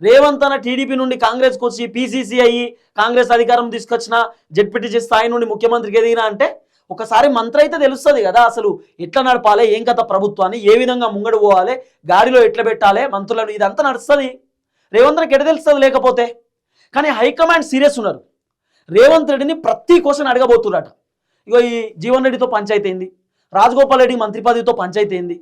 రేవంత్ అన్న టీడీపీ నుండి కాంగ్రెస్కి వచ్చి పీసీసీ అయ్యి కాంగ్రెస్ అధికారం తీసుకొచ్చిన జెడ్పీటీసీ స్థాయి నుండి ముఖ్యమంత్రికి ఎదిగినా అంటే ఒకసారి మంత్రి అయితే తెలుస్తుంది కదా అసలు ఎట్లా నడపాలి, ఏం కథ ప్రభుత్వాన్ని, ఏ విధంగా ముంగడు పోవాలి, గాడిలో ఎట్లా పెట్టాలి మంత్రులను, ఇదంతా నడుస్తుంది. రేవంత్ రెడ్డికి ఎట్లా తెలుస్తుంది లేకపోతే? కానీ హైకమాండ్ సీరియస్ ఉన్నారు. రేవంత్ రెడ్డిని ప్రతి క్వశ్చన్ అడగబోతున్నారట. ఇగో ఈ జీవన్ రెడ్డితో పంచాయతీ ఏంది, రాజగోపాల్ రెడ్డి మంత్రి పదవితో పంచాయతీ ఏంది,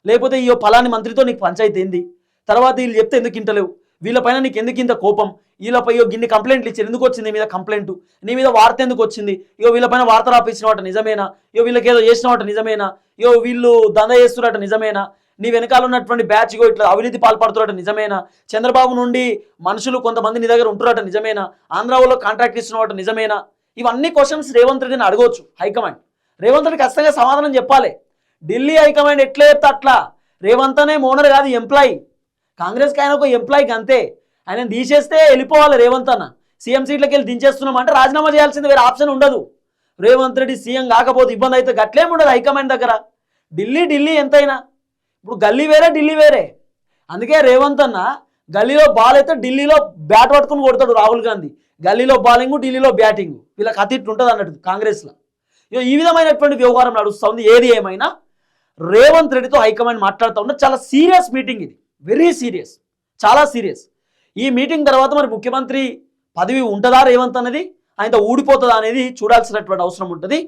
లేకపోతే ఈ పలాని మంత్రితో నీకు పంచాయతీ ఏంది, తర్వాత వీళ్ళు చెప్తే ఎందుకు ఇంటలేవు, వీళ్ళపైన నీకు ఎందుకు ఇంత కోపం, వీళ్ళపై గిన్ని కంప్లైంట్లు ఇచ్చారు, ఎందుకు వచ్చింది నీ మీద కంప్లైంట్, నీ మీద వార్త ఎందుకు వచ్చింది, ఇగో వీళ్ళపైన వార్త రాపించినవాట నిజమేనా, ఇగో వీళ్ళకి ఏదో చేసినవాట నిజమేనా, ఇగో వీళ్ళు దందా చేస్తున్నట్టు నిజమేనా, నీ వెనకాల ఉన్నటువంటి బ్యాచ్ ఇగో ఇట్లా అవినీతి పాల్పడుతున్నట్టు నిజమేనా, చంద్రబాబు నుండి మనుషులు కొంతమంది నీ దగ్గర ఉంటున్నట్టు నిజమేనా, ఆంధ్రాలో కాంట్రాక్ట్ ఇస్తున్నవాట నిజమేనా, ఇవన్నీ క్వశ్చన్స్ రేవంత్ రెడ్డిని అడగవచ్చు హైకమాండ్. రేవంత్ రెడ్డి ఖచ్చితంగా సమాధానం చెప్పాలి. ఢిల్లీ హైకమాండ్ ఎట్లా చెప్తే అట్లా. రేవంత్ అనే ఓనర్ కాదు, ఎంప్లాయీ. కాంగ్రెస్కి ఆయన ఒక ఎంప్లాయీకి అంతే. ఆయన తీసేస్తే వెళ్ళిపోవాలి రేవంత్ అన్న. సీఎం సీట్లకి వెళ్ళి దించేస్తున్నాం అంటే రాజీనామా చేయాల్సింది, వేరే ఆప్షన్ ఉండదు. రేవంత్ రెడ్డి సీఎం కాకపోతే ఇబ్బంది అయితే గట్లేం ఉండదు హైకమాండ్ దగ్గర. ఢిల్లీ ఎంతైనా ఇప్పుడు గల్లీ వేరే ఢిల్లీ వేరే. అందుకే రేవంత్ అన్న గల్లీలో బాల్ అయితే ఢిల్లీలో బ్యాట్ పట్టుకుని కొడతాడు రాహుల్ గాంధీ. గల్లీలో బాలింగ్, ఢిల్లీలో బ్యాటింగ్, వీళ్ళకి అతిట్లు ఉంటుంది అన్నట్టు కాంగ్రెస్లో. ఈ విధమైనటువంటి వ్యవహారం నడుస్తుంది. ఏది ఏమైనా రేవంత్ రెడ్డితో హైకమాండ్ మాట్లాడుతూ ఉన్న చాలా సీరియస్ మీటింగ్ ఇది, వెరీ సీరియస్, చాలా సీరియస్. ఈ మీటింగ్ తర్వాత మరి ముఖ్యమంత్రి పదవి ఉంటుందా రేవంత్ అనేది, ఆయనతో ఊడిపోతుందా అనేది చూడాల్సినటువంటి అవసరం ఉంటుంది.